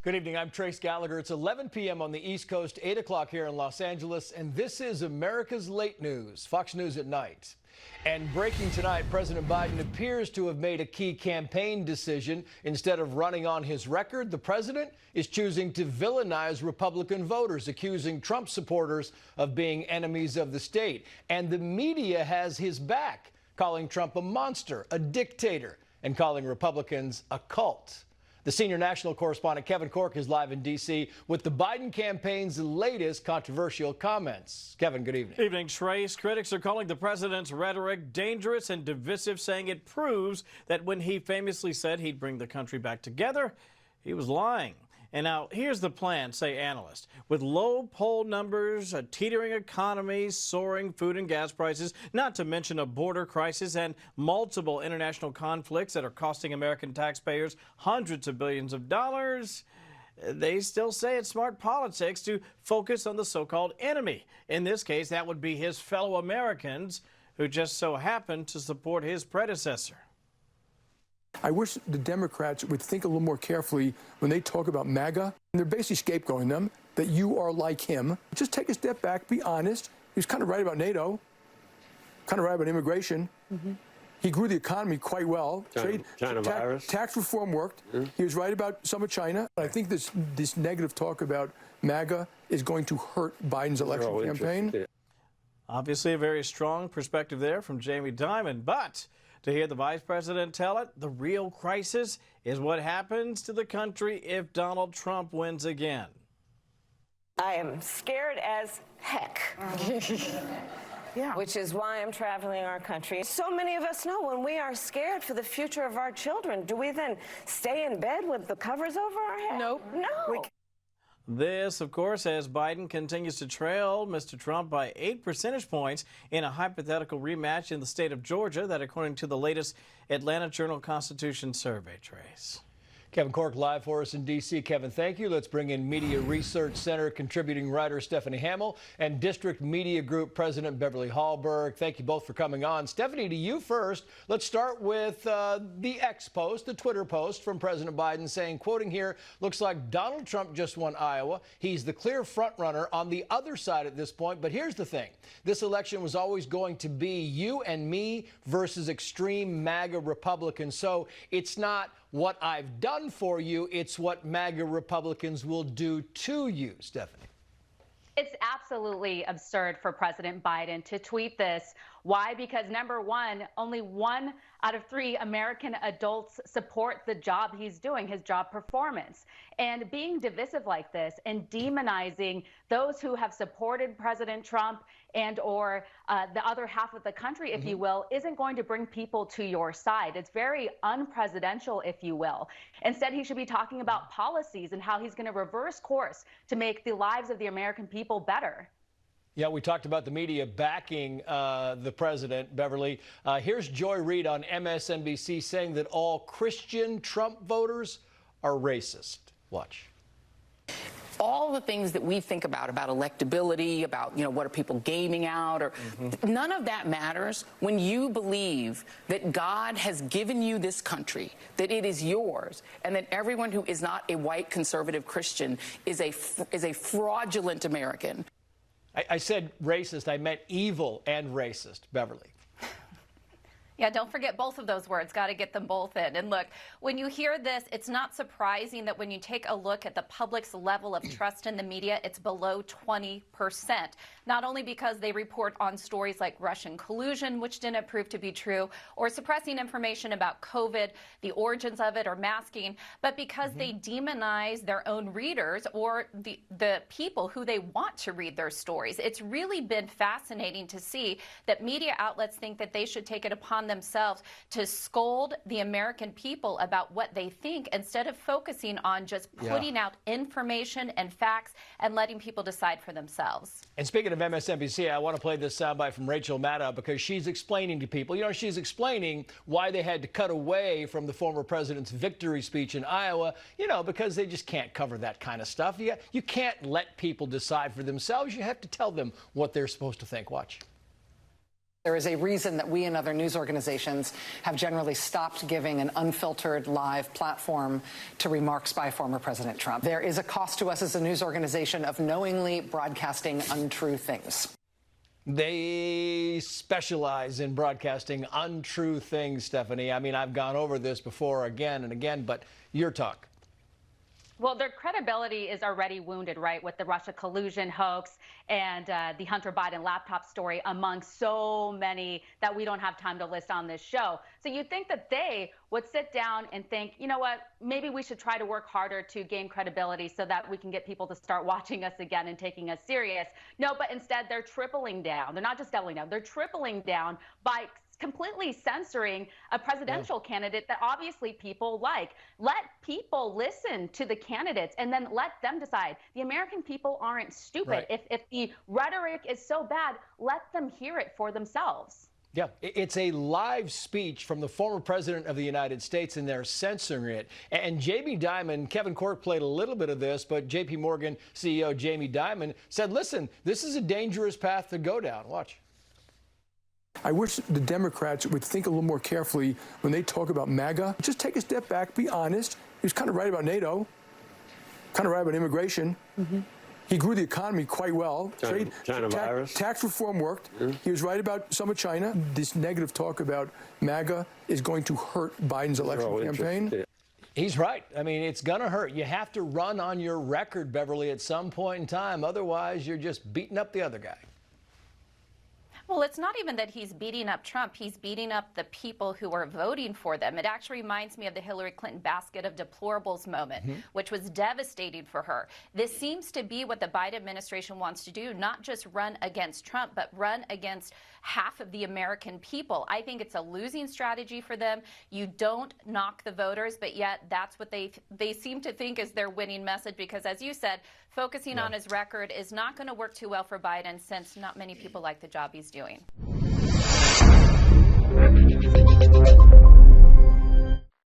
Good evening, I'm Trace Gallagher. It's 11 p.m. on the East Coast, 8 o'clock here in Los Angeles, and this is America's Late News, Fox News at Night. And breaking tonight, President Biden appears to have made a key campaign decision. Instead of running on his record, the president is choosing to villainize Republican voters, accusing Trump supporters of being enemies of the state. And the media has his back, calling Trump a monster, a dictator, and calling Republicans a cult. The senior national correspondent Kevin Corke is live in D.C. with the Biden campaign's latest controversial comments. Kevin, good evening. Evening, Trace. Critics are calling the president's rhetoric dangerous and divisive, saying it proves that when he famously said he'd bring the country back together, he was lying. And now here's the plan, say analysts. With low poll numbers, a teetering economy, soaring food and gas prices, not to mention a border crisis and multiple international conflicts that are costing American taxpayers hundreds of billions of dollars, they still say it's smart politics to focus on the so-called enemy. In this case, that would be his fellow Americans who just so happen to support his predecessor. I wish the Democrats would think a little more carefully when they talk about MAGA. They're basically scapegoating them, that you are like him. Just take a step back, be honest. He was kind of right about NATO, kind of right about immigration. He grew the economy quite well. China virus. Tax reform worked. He was right about some of China. I think this negative talk about MAGA is going to hurt Biden's election campaign. Yeah. Obviously a very strong perspective there from Jamie Dimon, but to hear the vice president tell it, the real crisis is what happens to the country if Donald Trump wins again. I am scared as heck. Yeah. Which is why I'm traveling our country. So many of us know when we are scared for the future of our children, do we then stay in bed with the covers over our head? Nope. No. This, of course, as Biden continues to trail Mr. Trump by 8 percentage points in a hypothetical rematch in the state of Georgia, that according to the latest Atlanta Journal-Constitution survey. Trace. Kevin Corke live for us in D.C. Kevin, thank you. Let's bring in Media Research Center contributing writer Stephanie Hamill and District Media Group President Beverly Hallberg. Thank you both for coming on. Stephanie, to you first. Let's start with the X post, the Twitter post from President Biden saying, quoting here, looks like Donald Trump just won Iowa. He's the clear front runner on the other side at this point. But here's the thing. This election was always going to be you and me versus extreme MAGA Republicans. So it's not what I've done for you, it's what MAGA Republicans will do to you, Stephanie. It's absolutely absurd for President Biden to tweet this. Why? Because number one, only 1 out of 3 American adults support the job he's doing, his job performance. And being divisive like this and demonizing those who have supported President Trump and or the other half of the country, if you will, isn't going to bring people to your side. It's very unpresidential, if you will. Instead, he should be talking about policies and how he's going to reverse course to make the lives of the American people better. Yeah, we talked about the media backing the president, Beverly. Here's Joy Reid on MSNBC saying that all Christian Trump voters are racist. Watch. All the things that we think about electability, about, what are people gaming out, or none of that matters when you believe that God has given you this country, that it is yours, and that everyone who is not a white conservative Christian is a fraudulent American. I said racist. I meant evil and racist, Beverly. Yeah, don't forget both of those words. Got to get them both in. And look, when you hear this, it's not surprising that when you take a look at the public's level of trust in the media, it's below 20%. Not only because they report on stories like Russian collusion, which didn't prove to be true, or suppressing information about COVID, the origins of it, or masking, but because they demonize their own readers or the people who they want to read their stories. It's really been fascinating to see that media outlets think that they should take it upon themselves to scold the American people about what they think instead of focusing on just putting out information and facts and letting people decide for themselves. And speaking of MSNBC, I want to play this soundbite from Rachel Maddow because she's explaining to people, she's explaining why they had to cut away from the former president's victory speech in Iowa, because they just can't cover that kind of stuff. You can't let people decide for themselves. You have to tell them what they're supposed to think. Watch. There is a reason that we and other news organizations have generally stopped giving an unfiltered live platform to remarks by former President Trump. There is a cost to us as a news organization of knowingly broadcasting untrue things. They specialize in broadcasting untrue things, Stephanie. I mean, I've gone over this before again and again, but your talk. Well, their credibility is already wounded, right, with the Russia collusion hoax and the Hunter Biden laptop story, among so many that we don't have time to list on this show. So you'd think that they would sit down and think, you know what, maybe we should try to work harder to gain credibility so that we can get people to start watching us again and taking us serious. No, but instead they're tripling down. They're not just doubling down. They're tripling down by completely censoring a presidential candidate that obviously people like. Let people listen to the candidates and then let them decide. The American people aren't stupid. Right. If the rhetoric is so bad, let them hear it for themselves. Yeah, it's a live speech from the former president of the United States, and they're censoring it. And Jamie Dimon, Kevin Corke played a little bit of this, but JP Morgan CEO Jamie Dimon said, listen, this is a dangerous path to go down. Watch. I wish the Democrats would think a little more carefully when they talk about MAGA. Just take a step back, be honest. He was kind of right about NATO, kind of right about immigration. He grew the economy quite well. China virus. Tax reform worked. He was right about some of China. This negative talk about MAGA is going to hurt Biden's election campaign. He's right. I mean, it's going to hurt. You have to run on your record, Beverly, at some point in time. Otherwise, you're just beating up the other guy. Well, it's not even that he's beating up Trump. He's beating up the people who are voting for them. It actually reminds me of the Hillary Clinton basket of deplorables moment, which was devastating for her. This seems to be what the Biden administration wants to do, not just run against Trump, but run against half of the American people. I think it's a losing strategy for them. You don't knock the voters, but yet that's what they seem to think is their winning message, because, as you said, focusing on his record is not going to work too well for Biden, since not many people like the job he's doing.